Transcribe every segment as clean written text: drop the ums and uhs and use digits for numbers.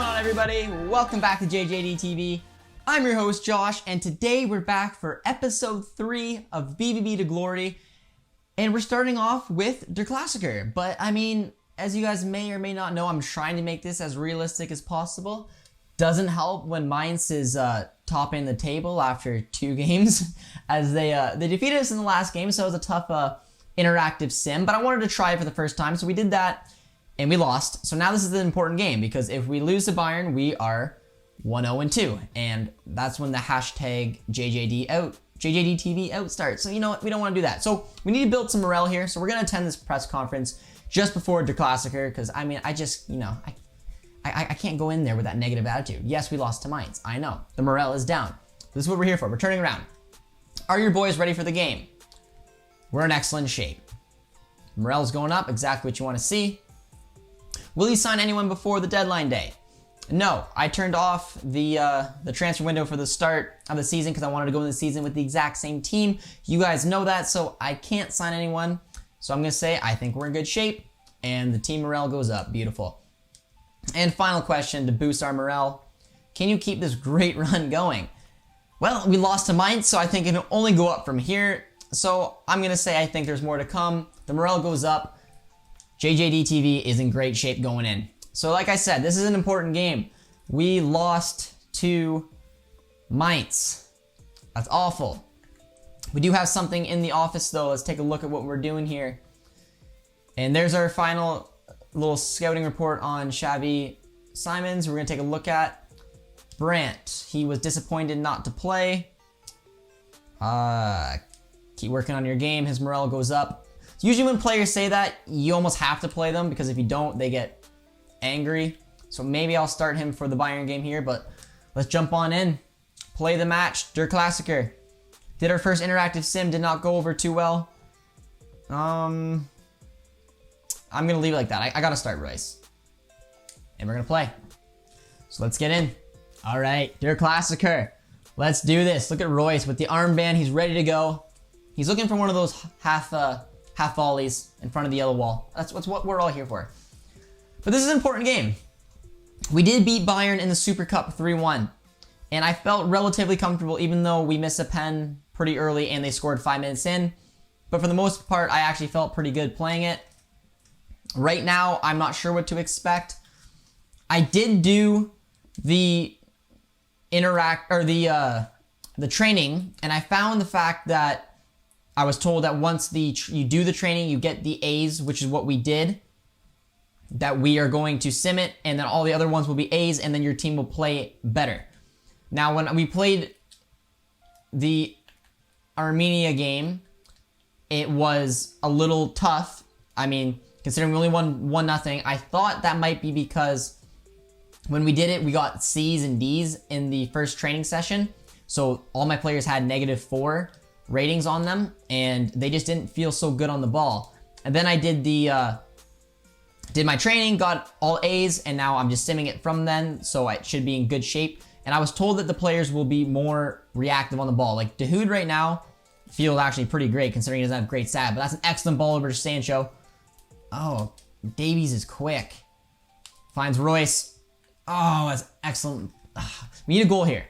going on, everybody? Welcome back to JJD TV. I'm your host, Josh, and today we're back for episode 3 of BVB to Glory. And we're starting off with Der Klassiker. But, I mean, as you guys may or may not know, I'm trying to make this as realistic as possible. Doesn't help when Mainz is topping the table after 2 games, as they defeated us in the last game, so it was a tough interactive sim. But I wanted to try it for the first time, so we did that. And we lost. So now this is an important game because if we lose to Bayern, we are 1-0-2. And that's when the hashtag JJD TV out starts. So you know what? We don't want to do that. So we need to build some morale here. So we're going to attend this press conference just before Der Klassiker because, I mean, I just, you know, I can't go in there with that negative attitude. Yes, we lost to Mainz. I know. The morale is down. This is what we're here for. We're turning around. Are your boys ready for the game? We're in excellent shape. Morale is going up. Exactly what you want to see. Will you sign anyone before the deadline day? No, I turned off the transfer window for the start of the season because I wanted to go in the season with the exact same team. You guys know that, so I can't sign anyone. So I'm going to say I think we're in good shape, and the team morale goes up. Beautiful. And final question to boost our morale. Can you keep this great run going? Well, we lost to Mainz, so I think it can only go up from here. So I'm going to say I think there's more to come. The morale goes up. JJD TV is in great shape going in. So like I said, this is an important game. We lost to Mainz. That's awful. We do have something in the office though. Let's take a look at what we're doing here. And there's our final little scouting report on Xavi Simons. We're going to take a look at Brandt. He was disappointed not to play. Keep working on your game. His morale goes up. Usually when players say that, you almost have to play them because if you don't, they get angry. So maybe I'll start him for the Bayern game here, but let's jump on in. Play the match. Der Klassiker. Did our first interactive sim, did not go over too well. I'm going to leave it like that. I got to start Royce. And we're going to play. So let's get in. All right, Der Klassiker. Let's do this. Look at Royce with the armband. He's ready to go. He's looking for one of those half volleys in front of the yellow wall. That's what we're all here for. But this is an important game. We did beat Bayern in the Super Cup 3-1. And I felt relatively comfortable even though we missed a pen pretty early and they scored 5 minutes in. But for the most part, I actually felt pretty good playing it. Right now, I'm not sure what to expect. I did do the the training, and I found the fact that I was told that once you do the training, you get the A's, which is what we did. That we are going to sim it, and then all the other ones will be A's, and then your team will play better. Now, when we played the Armenia game, it was a little tough. I mean, considering we only won 1-0, I thought that might be because when we did it, we got C's and D's in the first training session. So all my players had -4 ratings on them, and they just didn't feel so good on the ball. And then I did did my training, got all A's, and now I'm just simming it from then, so I should be in good shape. And I was told that the players will be more reactive on the ball. Like Dahoud right now feels actually pretty great considering he doesn't have great stat, but that's an excellent ball over to Sancho. Oh, Davies is quick. Finds Royce. Oh, that's excellent. We need a goal here.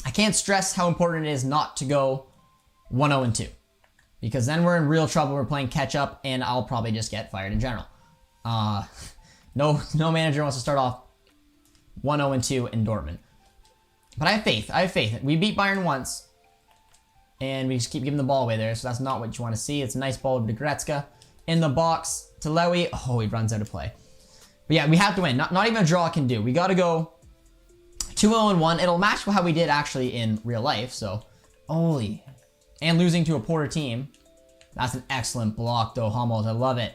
I can't stress how important it is not to go 1-0-2. Because then we're in real trouble. We're playing catch up, and I'll probably just get fired in general. No manager wants to start off 1-0-2 in Dortmund. But I have faith. I have faith. We beat Bayern once, and we just keep giving the ball away there, so that's not what you want to see. It's a nice ball to Gretzka. In the box to Lewy. Oh, he runs out of play. But yeah, we have to win. Not even a draw can do. We got to go 2-0-1. It'll match how we did actually in real life, so holy. And losing to a poorer team. That's an excellent block, though, Hummels. I love it.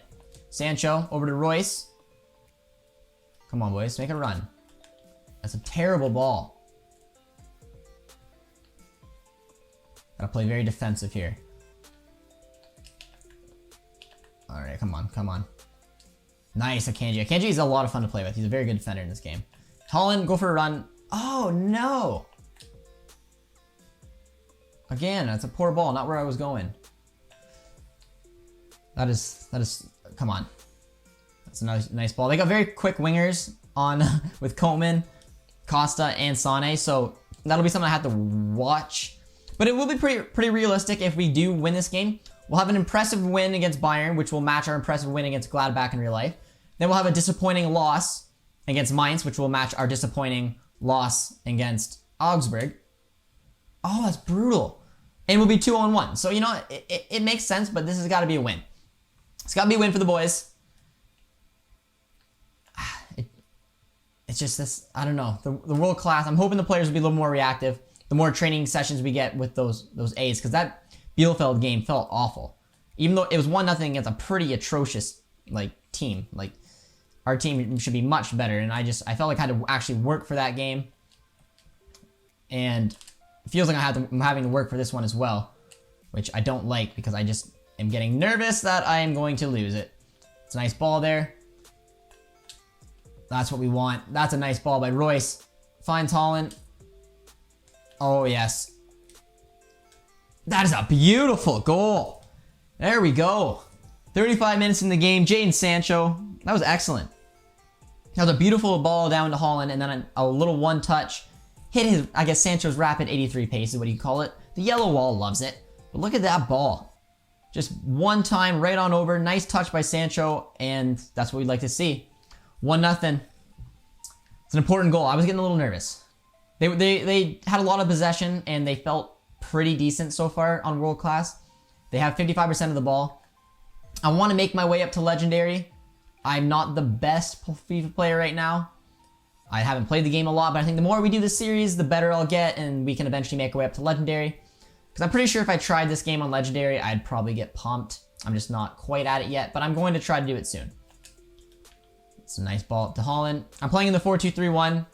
Sancho, over to Royce. Come on, boys. Make a run. That's a terrible ball. Gotta play very defensive here. Alright, come on, come on. Nice, Akanji. Akanji is a lot of fun to play with. He's a very good defender in this game. Holland, go for a run. Oh, no. Again, that's a poor ball, not where I was going. That is, come on. That's a nice ball. They got very quick wingers, on with Koeman, Costa, and Sane. So that'll be something I have to watch. But it will be pretty realistic if we do win this game. We'll have an impressive win against Bayern, which will match our impressive win against Gladbach in real life. Then we'll have a disappointing loss against Mainz, which will match our disappointing loss against Augsburg. Oh, that's brutal. And we'll be 2-1. So, you know, it makes sense, but this has got to be a win. It's got to be a win for the boys. It's just this, I don't know, the world class. I'm hoping the players will be a little more reactive. The more training sessions we get with those A's, because that Bielefeld game felt awful. Even though it was 1-0 against a pretty atrocious team. Our team should be much better, and I felt like I had to actually work for that game. And it feels like I'm having to work for this one as well, which I don't like because I just am getting nervous that I am going to lose it. It's a nice ball there. That's what we want. That's a nice ball by Royce. Finds Holland. Oh, yes. That is a beautiful goal. There we go. 35 minutes in the game. Jadon Sancho. That was excellent. That was a beautiful ball down to Holland, and then a little one-touch. Hit his, I guess, Sancho's rapid 83 pace is what you call it. The yellow wall loves it. But look at that ball. Just one time, right on over. Nice touch by Sancho, and that's what we'd like to see. 1-0. It's an important goal. I was getting a little nervous. They had a lot of possession, and they felt pretty decent so far on World Class. They have 55% of the ball. I want to make my way up to Legendary. I'm not the best FIFA player right now. I haven't played the game a lot, but I think the more we do this series, the better I'll get, and we can eventually make our way up to Legendary. Because I'm pretty sure if I tried this game on Legendary, I'd probably get pumped. I'm just not quite at it yet, but I'm going to try to do it soon. It's a nice ball up to Holland. I'm playing in the 4-2-3-1.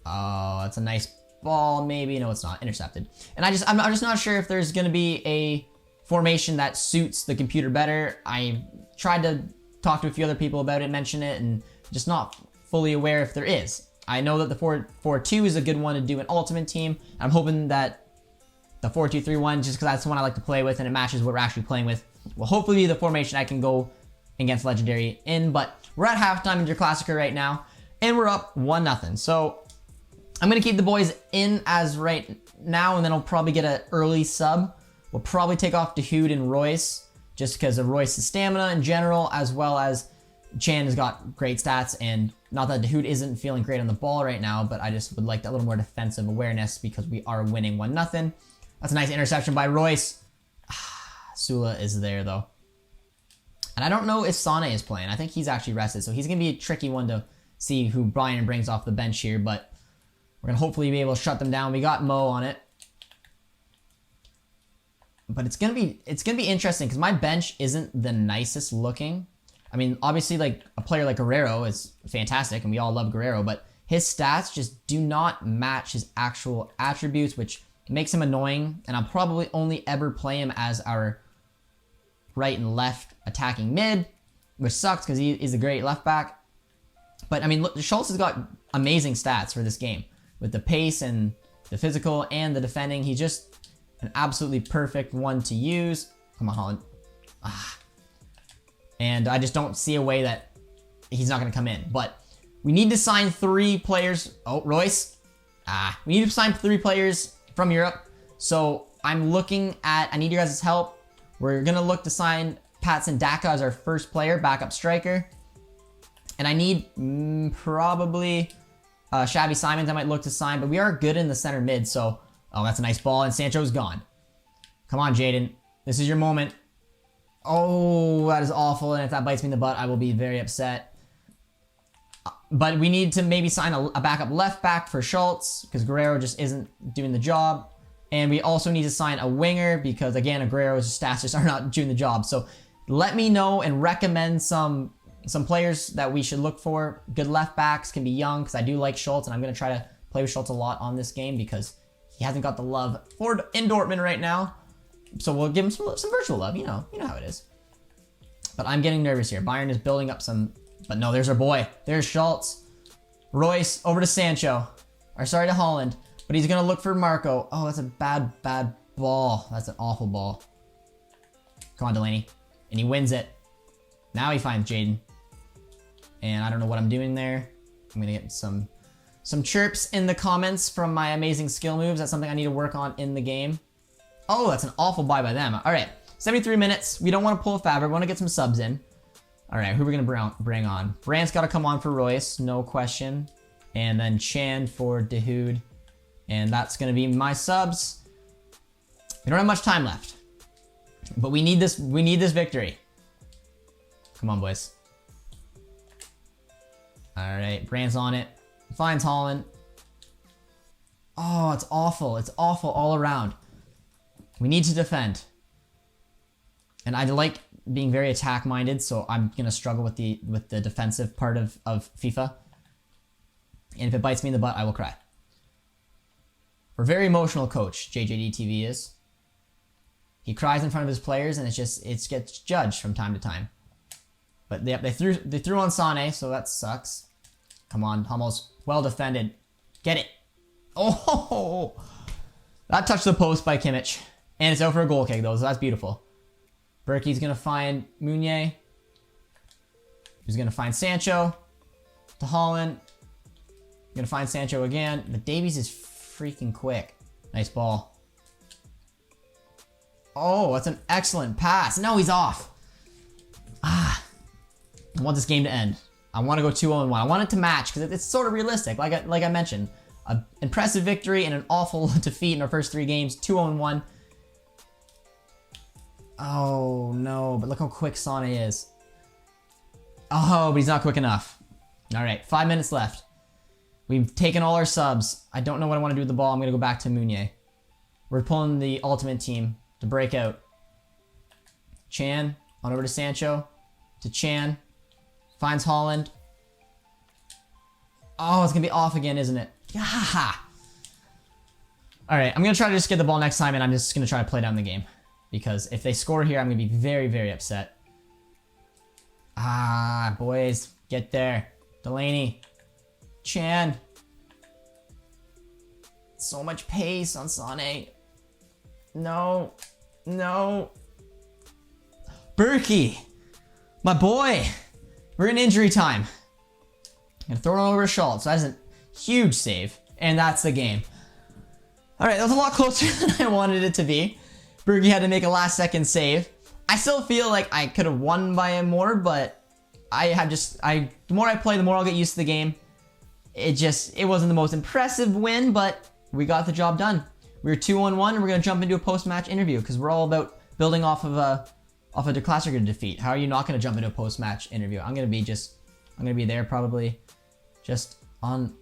Oh, that's a nice ball, maybe. No, it's not. Intercepted. And I'm just not sure if there's going to be a formation that suits the computer better. I tried to talk to a few other people about it, mention it, and just not fully aware if there is. I know that the 4-4-2 is a good one to do an ultimate team. I'm hoping that the 4-2-3-1, just because that's the one I like to play with and it matches what we're actually playing with, will hopefully be the formation I can go against Legendary in. But we're at halftime in your Klassiker right now, and we're up 1-0. So I'm going to keep the boys in as right now, and then I'll probably get an early sub. We'll probably take off Dahoud and Royce, just because of Royce's stamina in general, as well as Chan has got great stats, and not that Dahoud isn't feeling great on the ball right now, but I just would like that little more defensive awareness because we are winning 1-0. That's a nice interception by Royce. Sula is there, though. And I don't know if Sane is playing. I think he's actually rested, so he's going to be a tricky one to see who Brian brings off the bench here, but we're going to hopefully be able to shut them down. We got Mo on it. But it's gonna be interesting because my bench isn't the nicest looking. I mean, obviously, like a player like Guerrero is fantastic, and we all love Guerrero, but his stats just do not match his actual attributes, which makes him annoying. And I'll probably only ever play him as our right and left attacking mid, which sucks because he's a great left back. But I mean, look, Schultz has got amazing stats for this game with the pace and the physical and the defending. He's just an absolutely perfect one to use. Come on, Holland. And I just don't see a way that he's not going to come in. But we need to sign 3 players. Oh, Royce. We need to sign 3 players from Europe. So I'm looking at, I need your guys' help. We're going to look to sign Patson Daka as our first player, backup striker. And I need probably Xavi Simons I might look to sign. But we are good in the center mid, so... Oh, that's a nice ball, and Sancho's gone. Come on, Jadon. This is your moment. Oh, that is awful, and if that bites me in the butt, I will be very upset. But we need to maybe sign a backup left back for Schultz, because Guerrero just isn't doing the job. And we also need to sign a winger, because, again, Guerrero's stats just are not doing the job. So let me know and recommend some players that we should look for. Good left backs, can be young, because I do like Schultz, and I'm going to try to play with Schultz a lot on this game, because he hasn't got the love in Dortmund right now. So we'll give him some virtual love. You know how it is. But I'm getting nervous here. Bayern is building up some... But no, there's our boy. There's Schultz. Royce over to Sancho. Or sorry, to Holland. But he's going to look for Marco. Oh, that's a bad ball. That's an awful ball. Come on, Delaney. And he wins it. Now he finds Jadon. and I don't know what I'm doing there. I'm gonna get some chirps in the comments from my amazing skill moves. That's something I need to work on in the game. Oh, that's an awful buy by them. All right, 73 minutes. We don't want to pull a Fabric. We want to get some subs in. All right, who are we gonna bring on? Brandt's got to come on for Royce, no question. And then Chan for Dahoud. And that's gonna be my subs. We don't have much time left, but we need this victory. Come on, boys. All right, Brandt's on it. Finds Holland. Oh, it's awful. It's awful all around. We need to defend. And I like being very attack-minded, so I'm gonna struggle with the defensive part of FIFA. And if it bites me in the butt, I will cry. We're a very emotional coach, JJD TV is. He cries in front of his players, and it gets judged from time to time. But they threw on Sane, so that sucks. Come on, Hummels, well defended. Get it. Oh, that touched the post by Kimmich. And it's out for a goal kick, though, so that's beautiful. Berkey's going to find Meunier. He's going to find Sancho. To Holland. Going to find Sancho again. But Davies is freaking quick. Nice ball. Oh, that's an excellent pass. No, he's off. I want this game to end. I want to go 2-0-1. I want it to match because it's sort of realistic. Like I mentioned, an impressive victory and an awful defeat in our first 3 games. 2-0-1. Oh no! But look how quick Sane is. Oh, but he's not quick enough. All right, 5 minutes left. We've taken all our subs. I don't know what I want to do with the ball. I'm gonna go back to Meunier. We're pulling the ultimate team to break out. Chan on over to Sancho. To Chan. Finds Holland. Oh, it's gonna be off again, isn't it? Yeah. Alright, I'm gonna try to just get the ball next time, and I'm just gonna try to play down the game. Because if they score here, I'm gonna be very, very upset. Boys, get there. Delaney. Chan. So much pace on Sane. No. No. Berkey. My boy. We're in injury time. I'm gonna throw it over Schultz. That's a huge save. And that's the game. Alright, that was a lot closer than I wanted it to be. Berkey had to make a last second save. I still feel like I could have won by more, but the more I play, the more I'll get used to the game. It wasn't the most impressive win, but we got the job done. We were 2-1, and we're gonna jump into a post-match interview because we're all about building off of a Klassiker defeat. How are you not gonna jump into a post-match interview? I'm gonna be there probably, just on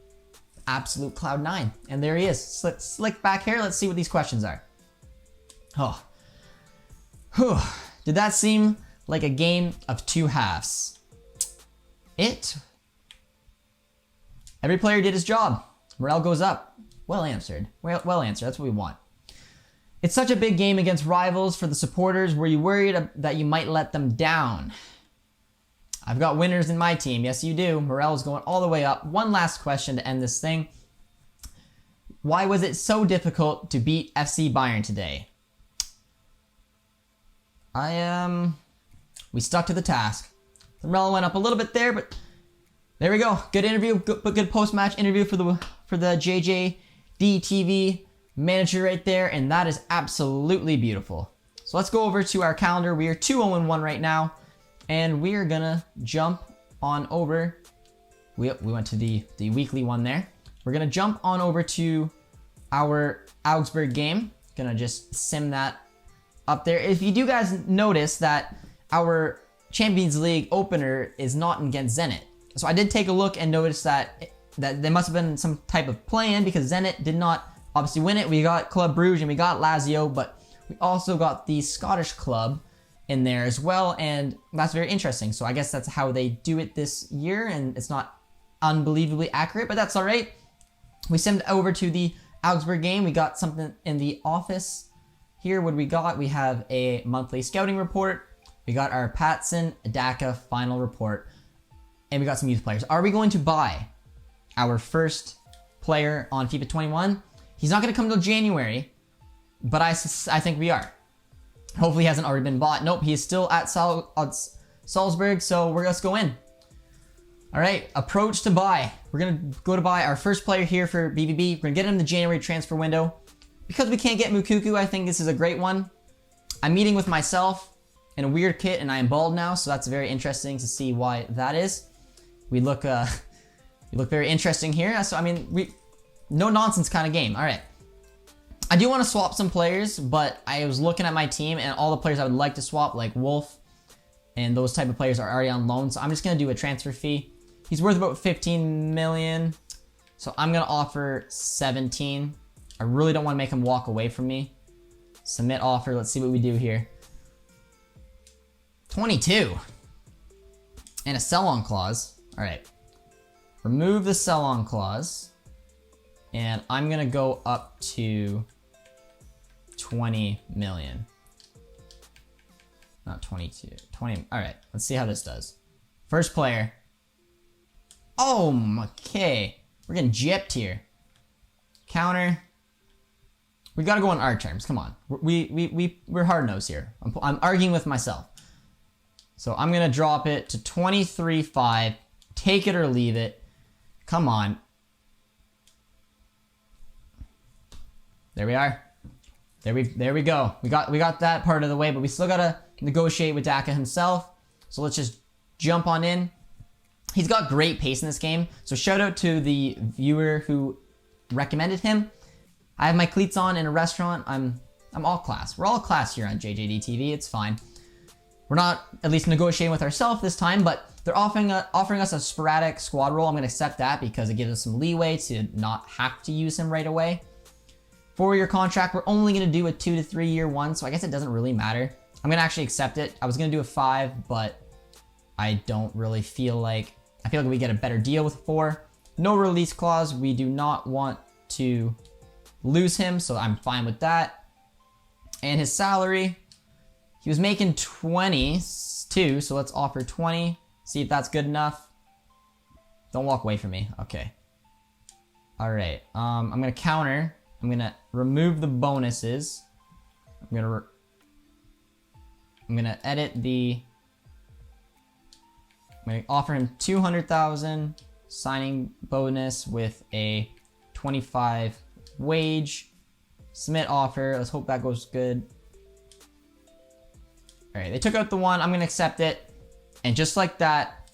absolute cloud 9. And there he is, slick back hair. Let's see what these questions are. Oh, whew. Did that seem like a game of 2 halves? Every player did his job. Morale goes up. Well answered. Well answered. That's what we want. It's such a big game against rivals for the supporters. Were you worried that you might let them down? I've got winners in my team. Yes, you do. Morale is going all the way up. One last question to end this thing. Why was it so difficult to beat FC Bayern today? We stuck to the task. The morale went up a little bit there, but there we go. Good interview, good post-match interview for the JJD TV manager right there, and that is absolutely beautiful. So let's go over to our calendar. We are 2-0-1 right now, and we are gonna jump on over. We went to the weekly one there. We're gonna jump on over to our Augsburg game. Gonna just sim that up there. If you do guys notice that our Champions League opener is not against Zenit. So I did take a look and notice that there must have been some type of play-in because Zenit did not obviously win it. We got Club Brugge and we got Lazio, but we also got the Scottish club in there as well, and that's very interesting. So I guess that's how they do it this year, and it's not unbelievably accurate, but that's all right. We simmed over to the Augsburg game. We got something in the office here. What do we got? We have a monthly scouting report. We got our Patson Daka final report, and we got some youth players. Are we going to buy our first player on FIFA 21? He's not going to come until January, but I think we are. Hopefully he hasn't already been bought. Nope, he's still at Salzburg, so let's go in. All right, approach to buy. We're gonna go to buy our first player here for BVB. We're gonna get him in the January transfer window. Because we can't get Mukuku, I think this is a great one. I'm meeting with myself in a weird kit, and I am bald now, so that's very interesting to see why that is. We look very interesting here. So I mean, no nonsense kind of game. All right. I do want to swap some players, but I was looking at my team, and all the players I would like to swap, like Wolf, and those type of players are already on loan. So I'm just gonna do a transfer fee. He's worth about 15 million. So I'm gonna offer 17. I really don't want to make him walk away from me. Submit offer. Let's see what we do here. 22. And a sell-on clause. All right. Remove the sell-on clause. And I'm gonna go up to 20 million. Not 22. 20. All right. Let's see how this does. First player. Oh, okay. We're getting gypped here. Counter. We gotta go on our terms. Come on. We're hard-nosed here. I'm arguing with myself. So I'm gonna drop it to 23.5. Take it or leave it. Come on. There we are. There we go. We got that part of the way, but we still gotta negotiate with Daka himself. So let's just jump on in. He's got great pace in this game. So shout out to the viewer who recommended him. I have my cleats on in a restaurant. I'm all class. We're all class here on JJD TV. It's fine. We're not at least negotiating with ourselves this time, but they're offering us a sporadic squad role. I'm gonna accept that because it gives us some leeway to not have to use him right away. 4-year contract. We're only gonna do a 2 to 3 year one, so I guess it doesn't really matter. I'm gonna actually accept it. I was gonna do a 5, but I don't really feel like we get a better deal with 4. No release clause. We do not want to lose him, so I'm fine with that. And his salary, he was making 22, so let's offer 20. See if that's good enough. Don't walk away from me. Okay. All right. I'm gonna counter. I'm gonna remove the bonuses. I'm gonna edit the. I'm gonna offer him 200,000 signing bonus with a 25 wage. Submit offer. Let's hope that goes good. All right, they took out the 1. I'm gonna accept it, and just like that,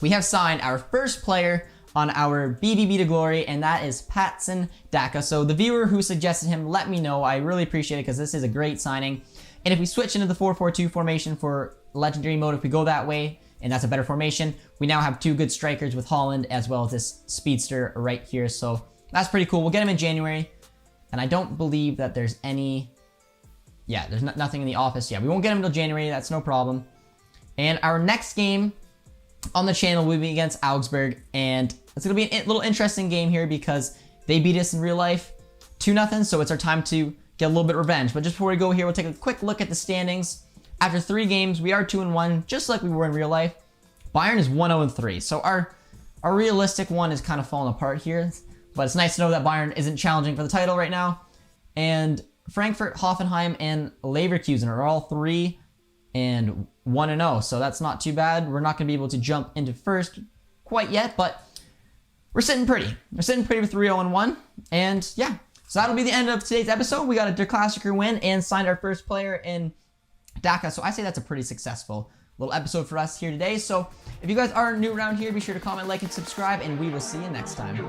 we have signed our first player on our BVB to Glory, and that is Patson Daka. So the viewer who suggested him, let me know. I really appreciate it because this is a great signing. And if we switch into the 4-4-2 formation for legendary mode, if we go that way, and that's a better formation, we now have 2 good strikers with Holland as well as this speedster right here. So that's pretty cool. We'll get him in January, and I don't believe that there's any. Yeah, there's nothing in the office. Yeah, we won't get him until January. That's no problem. And our next game on the channel will be against Augsburg, and it's gonna be a little interesting game here because they beat us in real life 2-0. So it's our time to get a little bit of revenge. But just before we go here, we'll take a quick look at the standings. After 3 games, we are 2-1, just like we were in real life. Bayern is 1-0-3. So our realistic one is kind of falling apart here. But it's nice to know that Bayern isn't challenging for the title right now. And Frankfurt, Hoffenheim, and Leverkusen are all 3 and 1-0. So that's not too bad. We're not going to be able to jump into first quite yet, but we're sitting pretty. We're sitting pretty with 3-0-1. And yeah, so that'll be the end of today's episode. We got a Klassiker win and signed our first player in Daka. So I say that's a pretty successful little episode for us here today. So if you guys are new around here, be sure to comment, like, and subscribe, and we will see you next time.